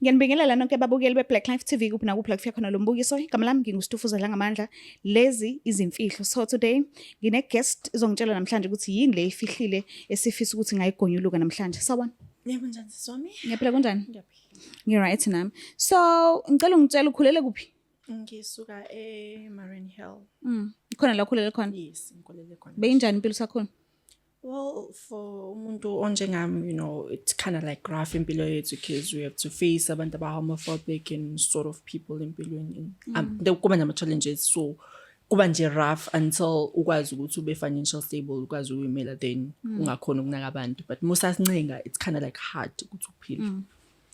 Ngiyanibingelela nonke ababukeli be-Black Life TV kuphi nakuphi la kufika khona lo mbukiso. Igama lami nginguStufuza Dlangamandla. Lezi izimfihlo. So today ngine-guest izongitshela namhlanje ukuthi yini le ifihlile esifisa ukuthi ngayigonyuluka namhlanje. Sawubona. Yebo njani siswami? Ngiyaphila kunjani? Ngiyaphila. Ngi-right nami. So ngicela ungitshele ukhulele kuphi? Ngisuka eMarine Hill. Khona la ukhulele khona? Yes, ngikhulele khona. Beyinjani impilo sakhona? Well, for umuntu onjengami, it's kind of like rough impilo yethu because we have to face abantu homophobic and sort of people empilweni. There kuba nama challenges, so kuba nje rough until ukwazi ukuthi ube financial stable, ukwazi ukuyimela then ungakhona ukunaka abantu. But most asincenga it's kind of like hard ukuthi uphile.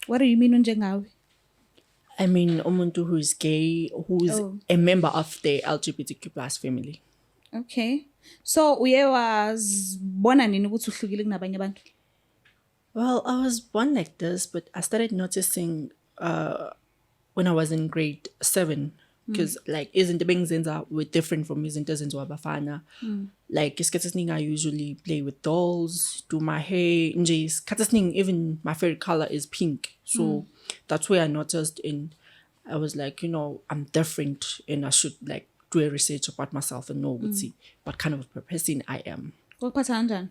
What do you mean unjengawe? I mean umuntu who is gay, who is a member of the LGBTQ+ family. Okay. So uye wazibona nini ukuthi uhlukile kunabanye abantu? Well, I was born like this, but I started noticing when I was in grade 7 because like izinto bengizenza were different from izinto ezenziwa abafana. Like isikhathi esiningi I usually play with dolls, do my hair, nje isikhathi esiningi even my favorite color is pink. So that's where I noticed and I was like, I'm different and I should like do a research about myself and know what kind of a person I am. Kwakuphatha kanjani?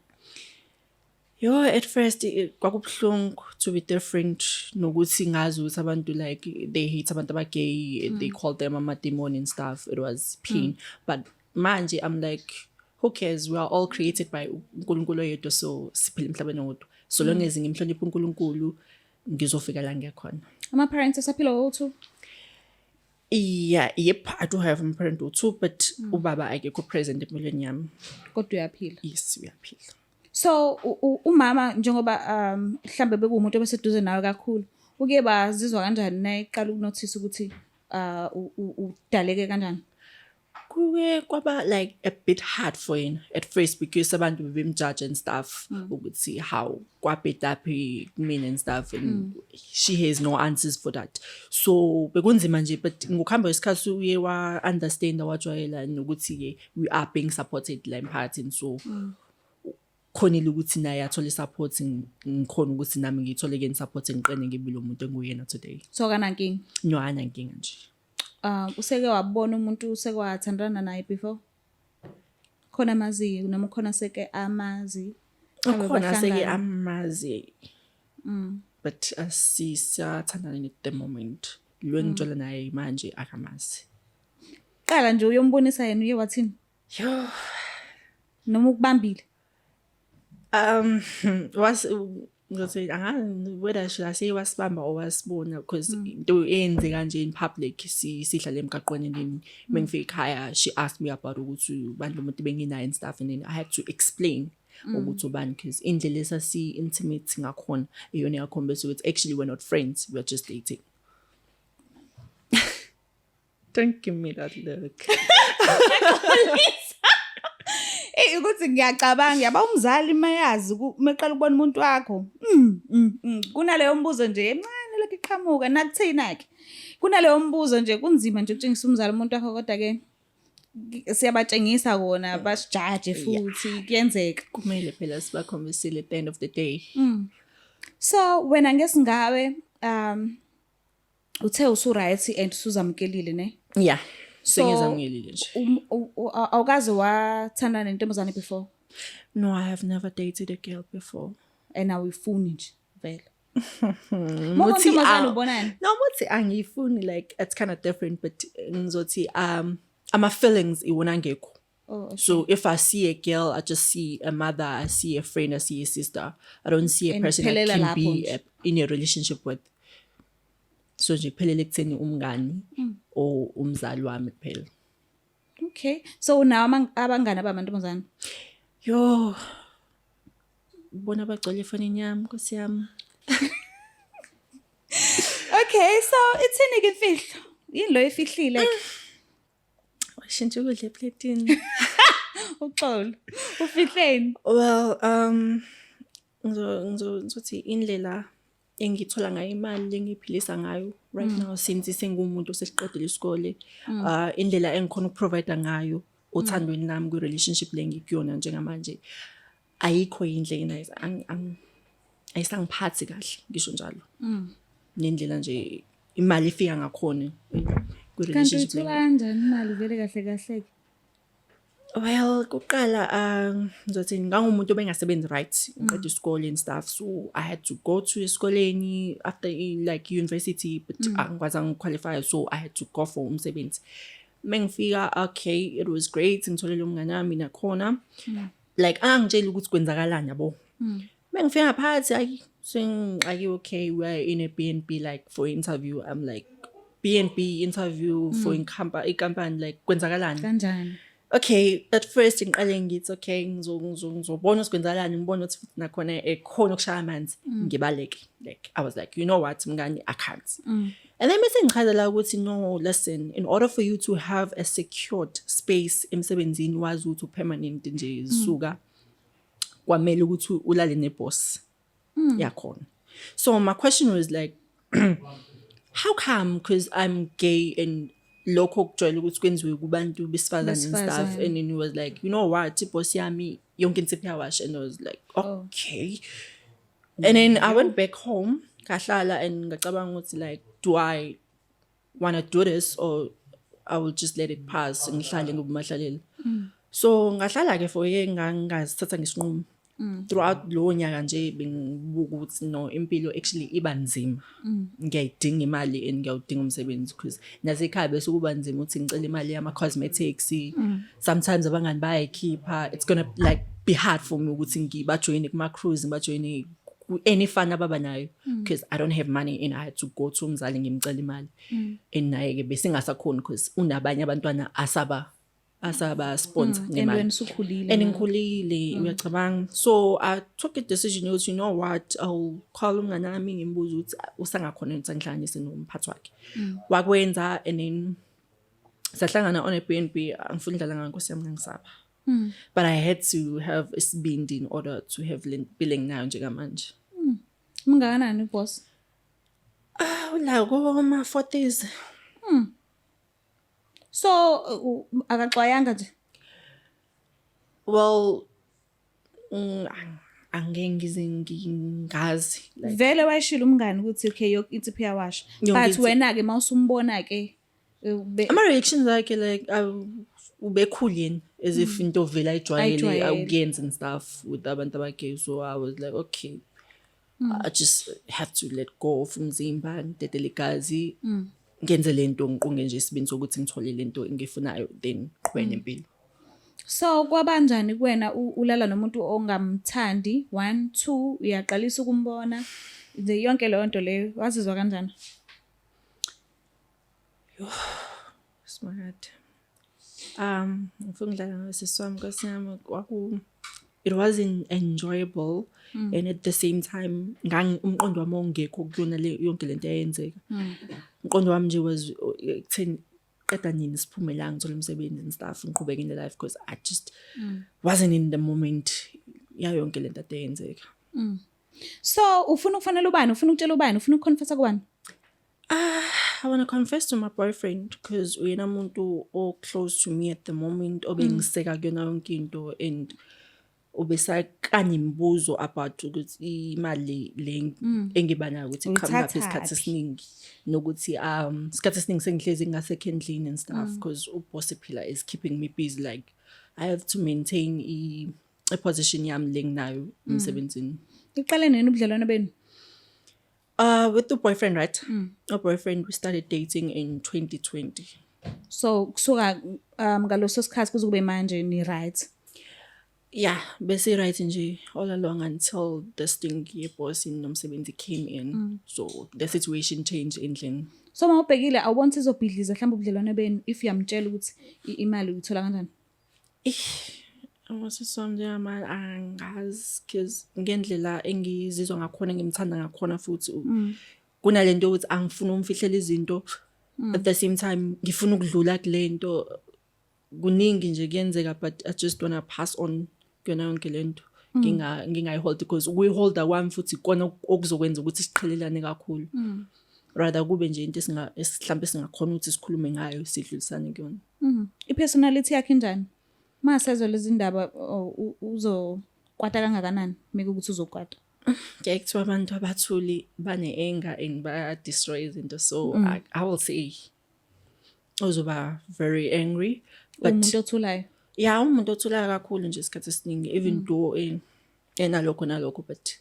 At first kwakubuhlungu to be different nokuthi ngazi ukuthi abantu like they hate abantu abagay, they call them ama-demon and stuff. It was pain. But manje I'm like, who cares? We are all created by uNkulunkulu oyedwa, so siphila emhlabeni wodwa. So long as ngimhlonipha uNkulunkulu ngizofika la ngiyakhona. Ama-parents asaphila wothu? Yeah, yep, I do have a parent or two, but ubaba akekho present empilweni yami. Kodwa uyaphila? Yes, uyaphila. So umama njengoba mhlambe bekuwumuntu obeseduze nawe kakhulu, uke bazizwa kanjani nayiqala ukunotice ukuthi udaleke kanjani? Kuwe kwaba like a bit hard for him at first because abantu bebemjudge and stuff ukuthi how kwabedaphi kumina and stuff and she has no answers for that. So bekunzima nje but ngokuhamba isikhathi uye wa understand wajwayela nokuthi we are being supported la emphakathini so khonile ukuthi naye athole support ngikhona ukuthi nami ngithole ke support ngiqene ngibilo umuntu enguyena today. So kana nkingi? Nywana nkingi nje. Useke wabona umuntu useke wathandana naye before? Khona amazi noma khona seke amazi? Khona seke amazi. But asisathandana at the moment. Lo ngithola naye manje akamazi. Qala nje uyombonisa yena uye wathini? Noma ukubambile? Whether should I say wasibamba or wasibona because into eyenzeka nje in public sihlala emgaqweni nini mengifika ekhaya she asked me about ukuthi bantu umuntu benginayo and stuff and then I had to explain ukuthi ubani because indlela esasi intimate ngakhona iyona yakhombisa ukuthi actually we're not friends, we're just dating. Don't give me that look. Ukuthi ngiyacabanga yaba umzali mayazi meqala ukubona umuntu wakho kunaleyo mbuzo nje encane lokho iqhamuka nakuthina ke kunaleyo mbuzo nje kunzima nje ukutshengisa umzali umuntu wakho kodwa ke siyabatshengisa kona basijaje futhi kuyenzeka kumele phela sibakhombisile at the end of the day. So wena ngesingawe uthe usuright and usuzamkelile ne? Yeah. Sengizamngelile nje. Awukaze wathandana nentombazane before? No, I have never dated a girl before. And awuyifuni nje vele. Muthi ubonani? No, muthi angiyifuni like it's kind of different but ngizothi ama feelings iwona ngekho. Okay. So if I see a girl, I just see a mother, I see a friend, I see a sister. I don't see a person that can be in a relationship with. So nje phelele kutheni umngani o umzali wami kuphela. Okay. So nawe abangani abamantombazane? Bona bagcwele efonini yami Nkosi yami. Okay, so ithini ke imfihlo? Yini lo efihlile ke? Washintsha ukudla eplatini. Uxolo. Ufihleni? Well, ngizothi indlela engithola ngayo imali engiphilisa ngayo right now since sengumuntu sesiqedile isikole indlela engikhona ukuprovide ngayo uthandweni nami kwi relationship lengikuyona njengamanje ayikho indlela ayisangiphathi kahle ngisho njalo nendlela nje imali ifika ngakhona ku Kanti relationship uthola leyo. kanjani imali vele kahle? Well, kuqala ngizothi ngangumuntu obengasebenzi right, ngiqeda isikole and stuff, so I had to go to esikoleni after like university, but angikwazanga qualify, so I had to go for umsebenzi. Mengifika, okay, it was great, ngitholele umngane wami nakhona. Like angitshela ukuthi kwenzakalani yabo. Mengifika ngaphathi ayi okay, we're in a B&B like for interview. I'm like B&B interview for company like kwenzakalani. Kanjani? Okay, at first ngiqale ngithi okay ngizobona ukwenzakalani ngibona ukuthi nakhona ekhona ukushaya amanzi ngibaleke. Like I was like, you know what mngani, I can't. And then bese ngichazela ukuthi no, listen, in order for you to have a secured space emsebenzini wazi ukuthi permanent nje suka kwamele ukuthi ulale neboss yakhona. So my question was like how come, because I'm gay and lokho kujwayele ukuthi kwenziwe kubantu besifazane and stuff, and then he was like, you know what, boss yami yonke insipho yawash, and I was like okay. And then I went back home ngahlala and ngacabanga ukuthi like, do I want to do this or I will just let it pass ngihlale ngibumahlalele. So ngahlala ke for ye ngasithatha ngesinqumo. Throughout lo nyaka nje bengibuka ukuthi no, impilo actually iba nzima. Ngiyayidinga imali and ngiyawudinga umsebenzi because nasekhaya bese kuba nzima ukuthi ngicela imali yama cosmetics. Sometimes abangani bayayikhipha, it's gonna like be hard for me ukuthi ngibajoine kuma cruise, ngibajoine any fun ababa nayo because I don't have money and I had to go to umzali ngimcela imali. And naye ke bese ngasakhona because unabanye abantwana asaba sponsor ngemali. And ngikhulile uyacabanga. So I took a decision, you know what, I'll call umngane wami ngimbuza ukuthi usangakhona ukuthi ngihlanganise nomphathi wakhe. Wakwenza and then sahlangana on a B&B, angifuna udlala ngaNkosi yami ngisaba. But I had to have isibindi in order to have billing now njengamanje. Mungakanani boss? La koma 40s. So akaxwayanga nje. Well, angeke ngizingazi. Vele washila umngani ukuthi okay yonke insipho yawasha. But wena ke mawusumbona ke ama reactions like ubekhulini as if into vela ijwayele awuyenza and stuff with abantu abagay. So I was like okay, I just have to let go of umzimba ngidedele igazi ngenze lento ngiqunge nje isibindi sokuthi ngithole lento engifunayo then qhubeke nempilo. So kwabanjani kuwena ulala nomuntu ongamthandi? 1 2 uyaqalisa ukumbona nje yonke leyo nto leyo wazizwa kanjani? Smart. Ngifuna ngidlala nosiswami kwasami it wasn't enjoyable and at the same time umqondo wami ongekho kuyona le yonke lento eyenzeka. Umqondo wami nje was ekutheni qeda nini siphumelanga ngithola umsebenzi and stuff ngiqhubeka in the life because I just wasn't in the moment ya yonke lento eyenzeka. So ufuna ukufanele ubani, ufuna ukutshela ubani, ufuna ukuconfessa kubani? I want to confess to my boyfriend because uyena umuntu o close to me at the moment obengiseka kuyona yonke into and ubesakanye imibuzo about ukuthi imali le engibanayo ukuthi iqhamuka isikhathi esiningi nokuthi isikhathi esiningi sengihlezi ngasekho endlini and stuff because uboss ephila is keeping me busy, like I have to maintain a position yami lenginayo emsebenzini. Iqale nini ubudlelwano benu? With the boyfriend, right? Our boyfriend, we started dating in 2020. So kusuka ngaloso sikhathi kuze kube manje ni right? Yeah, basically right nje all along until this thing boss in nomsebenzi came in. So the situation changed endlini. So mawubhekile awubona sizobhidliza mhlawumbe ubudlelwano benu if uyamtshela ukuthi imali uyithola kanjani? Awasisonje ama angazi because ngendlela engizizwa ngakhona ngimthanda ngakhona futhi kunalento ukuthi angifuni umfihlela izinto at the same time ngifuna ukudlula kulento kuningi nje kuyenzeka but I just want to pass on kuyona yonke lento ngingayihold because ukuyiholda kwami futhi kona okuzokwenza ukuthi siqhelelane kakhulu rather kube nje into mhlawumbe singakhona ukuthi sikhulume ngayo sidlulisane kuyona. I-personality yakhe njani? Masezwe lezi ndaba uzokwata kangakanani meke ukuthi uzokwata? Ngeke kuthiwa abantu abathuli bane-anger and baya-destroy izinto, so I will say uzoba very angry, but Umuntu othulayo. yeah, umuntu othulayo kakhulu nje isikhathi esiningi, even though enalokho but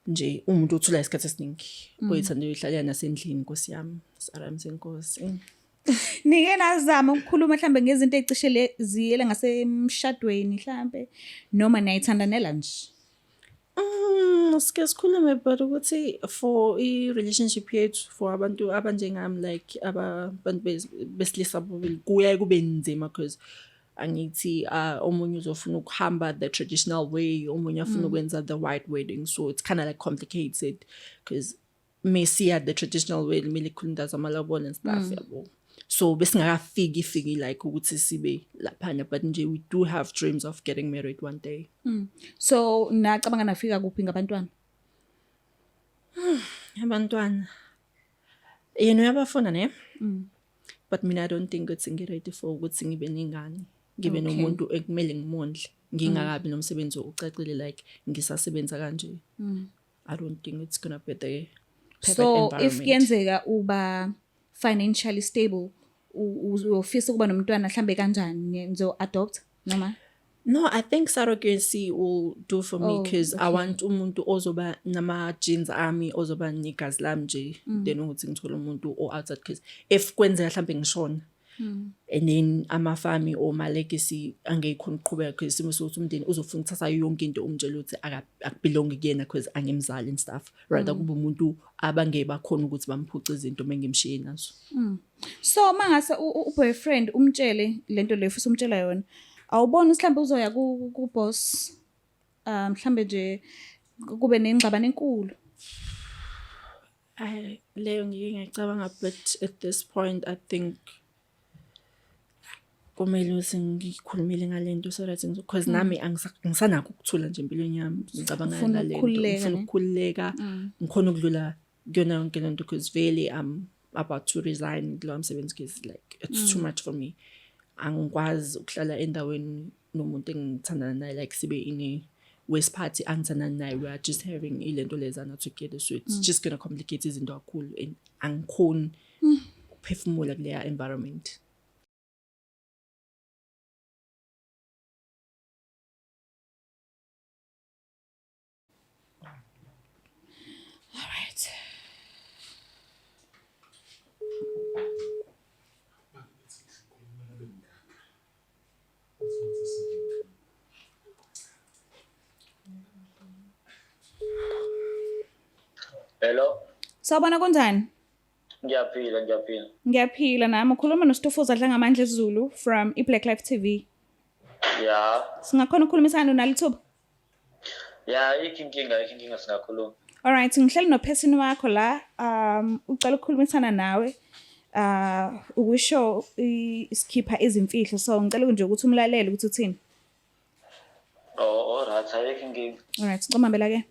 nje umuntu othulayo isikhathi esiningi oyithanda uyihlalela nasendlini Nkosi yami, Saram senkosi. Nike nazama ukukhuluma mhlambe ngezinto ezicishe ziyele ngasemshadweni mhlambe noma niyayithandanela nje. Sike sikhulume but ukuthi for i-relationship yethu for abantu abanjengami like abantu besilisa bobili kuya kube nzima because angithi omunye uzofuna ukuhamba the traditional way, omunye afuna ukwenza the white wedding, so it's kind of like complicated because mesiya the traditional way kumele ikhulunda zamalobolo and stuff yabo. So besingakafiki like ukuthi sibe laphana, but nje we do have dreams of getting married one day. So nacabanga nafika kuphi ngabantwana? Abantwana yena uyabafuna ne? But mina I don't think ukuthi ngi-ready for ukuthi ngibe nengane, ngibe nomuntu ekumele ngimondle ngingakabi nomsebenzi ocacile like ngisasebenza kanje. I don't think it's gonna be the perfect environment. So if kuyenzeka uba financially stable uyofisa ukuba nomntwana mhlambe kanjani nizo adopt noma? No, I think surrogacy will do for me because I want umuntu ozoba nama genes ami, ozoba negazi lami nje, then ukuthi ngithola umuntu outside because if kwenzeka mhlambe ngishona and then amafami or my legacy angeyikhona ukuqhubeka because isimo sokuthi umndeni uzofuna ukuthatha yonke into umtshela ukuthi akubelongi kuyena because angimzali and stuff, rather kube umuntu abangeke bakhona ukuthi bamphuce izinto mengimshiye nazo. So mangase uboyfriend umtshele lento leyo futhi umtshela yona, awubona mhlambe uzoya ku boss mhlambe nje kube nengxabano enkulu? Leyo ngike ngicabanga, but at this point I think kumele ukuthi ngikhulumile ngalento so that because nami angisanakho ukuthula nje empilweni yami, ngicabanga ngalento ngifuna ukukhululeka, ngikhona ukudlula kuyona yonke lento because vele I'm about to resign kulo msebenzi because like it's too much for me. Angikwazi ukuhlala endaweni nomuntu engithandana naye like sibe in West Party angithandana naye, we are just having ilento lezana together, so it's just gonna complicate izinto kakhulu and angikhoni ukuphefumula kuleya environment. All right. Hello. Sawubona kunjani? Ngiyaphila. Ngiyaphila nami, ukhuluma noSitofuza Dlangamandla Zulu from iBlack Life TV. Yeah. Singakhona ukukhulumisana nalithuba? Yeah, ikinkinga singakhuluma. All right, ngihleli nophesini wakho la ucela ukukhulumisana nawe ukusho isikhipha izimfihlo, so ngicela nje ukuthi umlalele ukuthi uthini. Oh, alright, ayikinkinga. All right, sicomambela ke.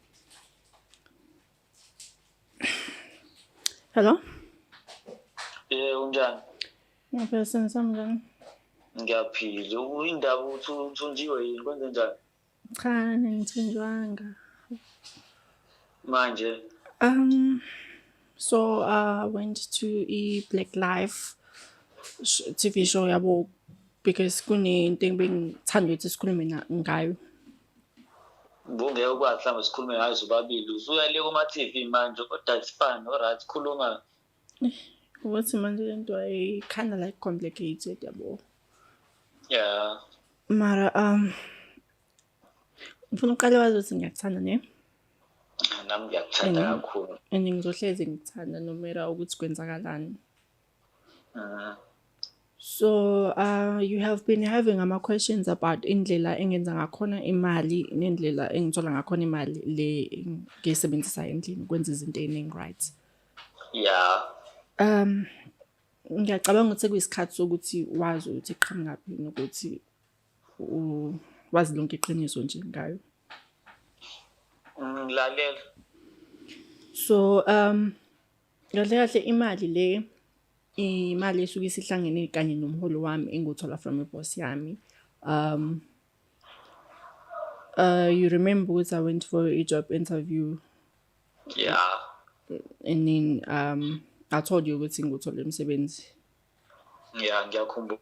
Hello? Unjani? Ngiyaphi samjani? Ngiyaphila. Uyindaba uthunjiwe yini kwenze njani? Cha, ngithunjwanga. Manje. So I went to Black Life TV show yabo because kunento engibengithanda ukuthi sikhulume ngayo. Ngeke ukwazi mhlawumbe sikhulume ngayo sobabili. Usuyale kuma TV manje kodwa it's fine. Alright, khuluma. Ukuthi manje lento ay kind of like complicated yabo. Yeah. Mara ngifuna uqale wazi ukuthi ngiyakuthanda ne? Nami ngiyakuthanda kakhulu. And ngizohlezi ngikuthanda no matter ukuthi kwenzakalani. So you have been having questions about indlela engenza ngakhona imali nendlela engithola ngakhona imali le ngisebenzisa endlini ukwenza izinto eziningi, right? Yeah. Ngiyacabanga ukuthi kuyisikhathi sokuthi wazi ukuthi iqhamngaphi nokuthi wazi lonke iqiniso nje ngayo. Lalela. So kahle imali esuke isihlangene kanye nomholo wami enguthola from boss yami, You remember ukuthi I went for a job interview Yeah. and then I told you ukuthi ngithole umsebenzi. Yeah, ngiyakhumbula.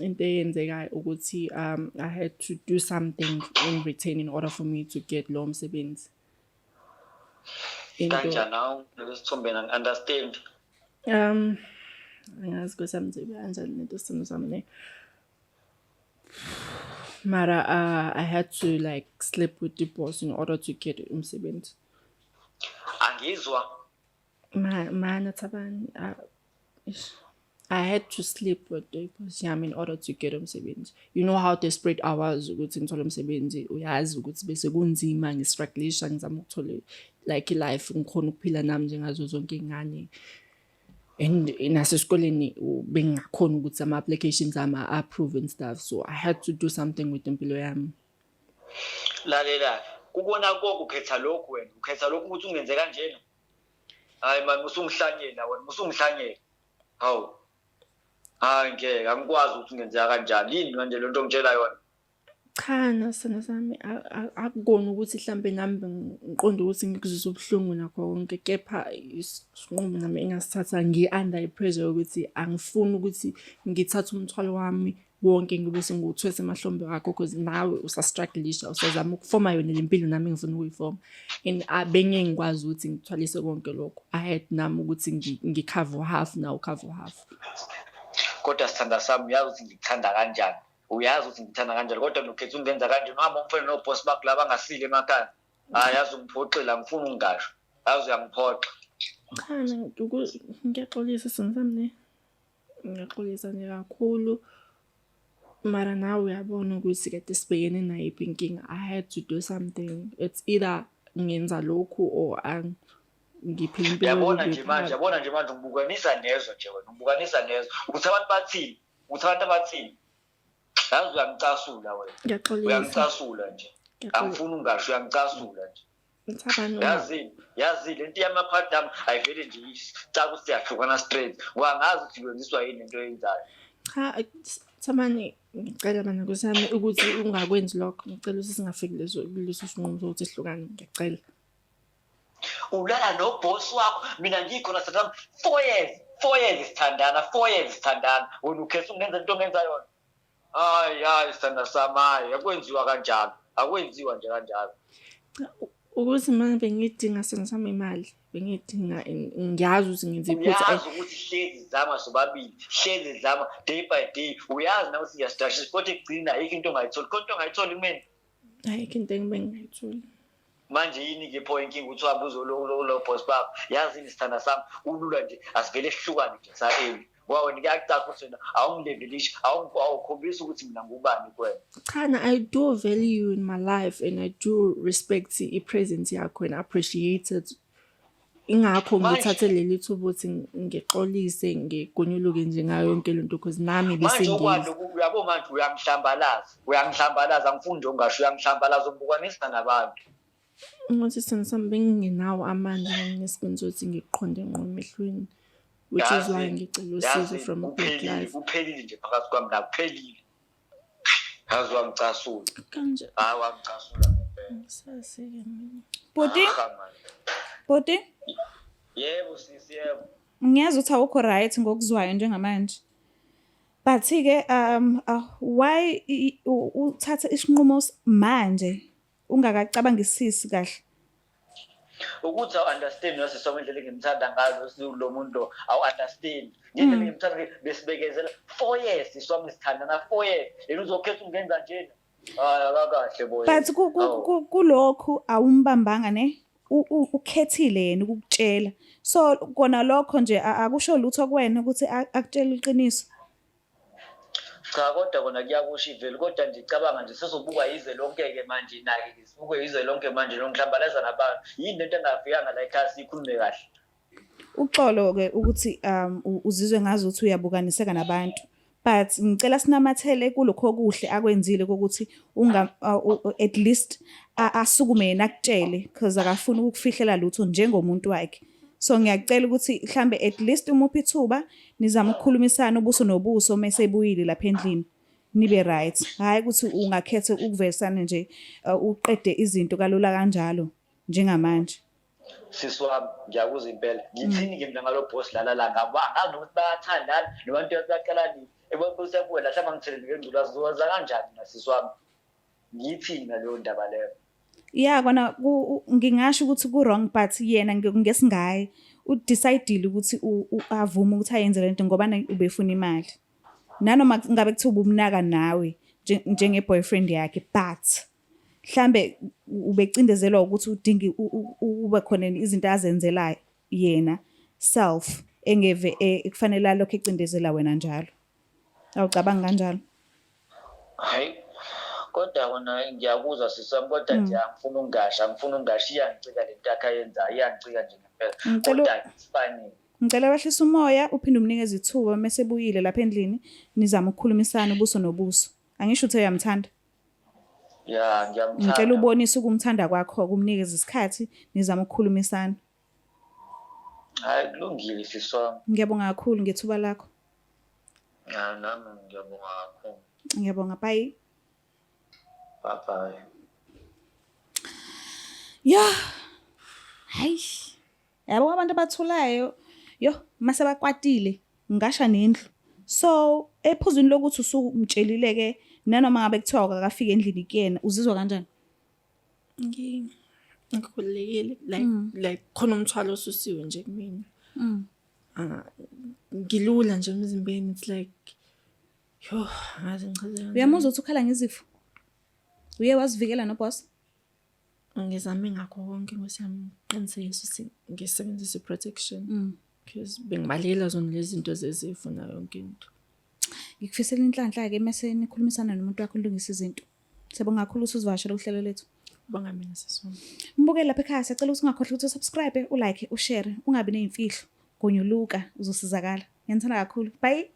Into eyenzekayo ukuthi I had to do something in return in order for me to get lo msebenzi. Kanjani nawe lesithombe and understand. Angazi ukuthi amzibe kanjani lento simo sami ne. Mara I had to like sleep with the boss in order to get umsebenzi. Angizwa. Man, Thabani, I had to sleep with the boss yami in order to get umsebenzi. You know how desperate I was ukuthi ngithole umsebenzi, uyazi ukuthi bese kunzima ngistrugglisha ngizama ukuthola like life ngikhona ukuphila nami njengazo zonke ingane. And nasesikoleni bengakhona ukuthi ama applications ama approve and stuff, so I had to do something with impilo yami. Lalela, kubona konke ukhetha lokhu wena, ukhetha lokhu ukuthi ungenze kanjena. Hayi man, musungihlanyela wena, musungihlanyela. Hawu. Hayi ngeke angikwazi ukuthi ungenzeka kanjani. Yini manje le nto ngitshela yona? Cha nasana sami akukona ukuthi mhlambe nami ngiqonda ukuthi ngikuzisa ubuhlungu nakho konke, kepha isinqumo nami engasithatha ngi-under pressure ukuthi angifuni ukuthi ngithathe umthwalo wami wonke ngibe sengiwuthwese emahlombe akho, because nawe usastrugglisha, usazama ukufoma yona lempilo nami ngifuna ukuyifoma. And abenge ngikwazi ukuthi ngithwalise konke lokho. I had nami ukuthi ngicover half now cover half. Kodwa sithanda sami uyazi ukuthi ngikuthanda kanjani. Uyazi ukuthi ngithanda kanjani kodwa lokhetha ungenza kanje uhamba umfana no boss bakho laba ngasile emakhaya. Hayi yazi ungiphoxela ngifuna ungasho. Yazi uyangiphoxa. Cha ngiyaxolisa singizami ne. Ngiyaxolisa nje kakhulu. Mara nawe uyabona ukuthi kade sibhekene nayiphi inkinga. I had to do something. It's either ngenza lokhu or ngiphila impilo. Yabona nje manje ngibukanisa nezo nje wena. Ngibukanisa nezo. Ukuthi abantu bathini? Ukuthi abantu bathini? Yazi uyangicasula wena. Ngiyaxolisa. Uyangicasula nje. Angifuni ungasho uyangicasula nje. Yazi lento yamaphadam ayivele nje isicaka ukuthi siyahlukana straight. Wangazi ukuthi kwenziwa yini into eyenzayo. Cha Thamani, ngicela bana kusami ukuthi ungakwenzi lokho. Ngicela ukuthi singafiki leso sinqumo sokuthi sihlukane, ngiyacela. Ulala no boss wakho, mina ngikhona satham 4 years sithandana, 4 years sithandana. Wena ukhetha ungenza into ongenza yona. Hayi sithanda samayi, akwenziwa kanjalo. Akwenziwa nje kanjalo. Ukuthi manje bengidinga sengizama imali, bengidinga ngiyazi ukuthi ngenze iphutha. Uyazi ukuthi hlezi zama sobabili, hlezi zama day by day. Uyazi na ukuthi ngiyastasha kodwa egcina ayikho into ongayitholi. Kodwa ongayitholi kumina. Ayikho into engibengayitholi. Manje yini ke pho inkinga uthi uhambe uzolo boss bakho. Yazi isithanda sami ulula nje asivele sihlukane nje saeli. Wawe ngiyacaka ukuthi wena awungilevelisha, awukhombisa ukuthi mina ngubani kuwena. Cha, I do value you in my life and I do respect i-presence yakho and appreciate it. Ingakho ngithathe leli thuba ukuthi ngixolise ngigunyuluke nje ngayo yonke lento because nami manje ukwalo uyabo manje uyangihlambalaza angifuni nje ungasho uyangihlambalaza ubukanisa nabantu. Ngothi sami bengingenawo amandla nginesibonzo ukuthi ngiqonde ngqo emehlweni, which is why ngicela usizo from Black Life. Uphelile nje phakathi kwami nakuphelile. Yazi wangicasula. Kanje. Wangicasula ngempela. Sasike mina. Bodi? Yebo sisi yebo. Ngiyazi ukuthi awukho right ngokuzwayo njengamanje. But ke why uthatha isinqumo manje ungakacabangisisi kahle? Ukuthi understand nasisoma indlela engimthanda ngayo lo muntu understand. Indlela engimthanda besibekezela 4 years isoma sithandana 4 years. Yena uzokhetha ungenza njena. Akakahle boy. But kulokhu awumbambanga ne? Ukhethile yena ukukutshela. So kona lokho nje akusho lutho kuwena ukuthi akutshela iqiniso. Cha kodwa kona kuyakusho iveli kodwa ngicabanga nje sezobuka yize lonke ke manje nake sibuke yize lonke manje longihlambalaza nabantu. Yini lento engafikanga la ekhaya sikhulume kahle. Uxolo ke ukuthi uzizwe ngazi ukuthi uyabukaniseka nabantu. But ngicela sinamathele kulokho okuhle akwenzile ukuthi at least asukume yena akutshele because akafuni ukufihlela lutho njengomuntu wakhe. So ngiyacela ukuthi mhlambe at least umuphi ithuba nizama ukukhulumisana ubuso nobuso mase ebuyile lapha endlini. nibe right. Hayi ukuthi ungakhetha ukuvesana nje uqede izinto kalula kanjalo njengamanje. Sisi wami ngiyakuza impela ngithini-ke mina ngalo boss lana la angazi nokuthi bayathandana nabantu baqala nini ebekusebuwe la hlamba ngithelele ngengculazi zowenza kanjani mina sisi wami ngiyithini ngaleyo ndaba leyo. Yeah, kona ngingasho ukuthi ku-wrong but yena ngesingaye udecidile ukuthi avume ukuthi ayenze lento ngoba ubefuna imali. Nanoma ngabe kuthiwa ubumnaka nawe njenge-boyfriend yakhe but mhlambe ubecindezelwa ukuthi udinga ube khona izinto azenzela yena self engeve kufanele alokho ecindezela wena njalo. Awucabanga kanjalo? Hayi kodwa kona ngiyakuzwa sisami kodwa nje angifuna ungasho iyancika lento akayenzayo iyancika nje ngempela kodwa isifanele. Ngicela wehlisa umoya uphinde umnikeze ithuba mase buyile lapha endlini nizama ukukhulumisana ubuso nobuso. Angisho ukuthi uyamthanda. Yeah, ngiyamthanda. Ngicela ubonise ukumthanda kwakho kumnikeze isikhathi nizama ukukhulumisana. Hayi kulungile siswami. Ngiyabonga kakhulu ngethuba lakho. Nami ngiyabonga kakhulu. Ngiyabonga, bye. Bye. Yeah. Hayi. Yabo abantu abathulayo mase bakwatile ngasha nendlu. So ephuzweni lokuthi usumtshelile ke nanoma ngabe kuthiwa akafika endlini kuyena uzizwa kanjani? Ngikhulekile like khona umthwalo osusiwe nje kumina. Ngilula nje emzimbeni, it's like ngaze ngichazela. Uyamuzwa ukuthi ukhala ngezifo? Uye wazivikela no boss? Ngizame ngakho konke ngosiyami qinisekisa ukuthi ngisebenzisa protection because bengibalela zona lezi zinto zezifo na yonke into. Ngikufisela inhlanhla ke mase nikhulumisana nomuntu wakho ulungisa izinto. Siyabonga kakhulu ukuthi uzivashela uhlelo lethu. Bonga mina sisona. Mbukele lapha ekhaya sicela ukuthi ungakhohlwa ukuthi subscribe, ulike, ushare, ungabi nezimfihlo. Gonyuluka uzosizakala. Ngiyithanda kakhulu. Bye.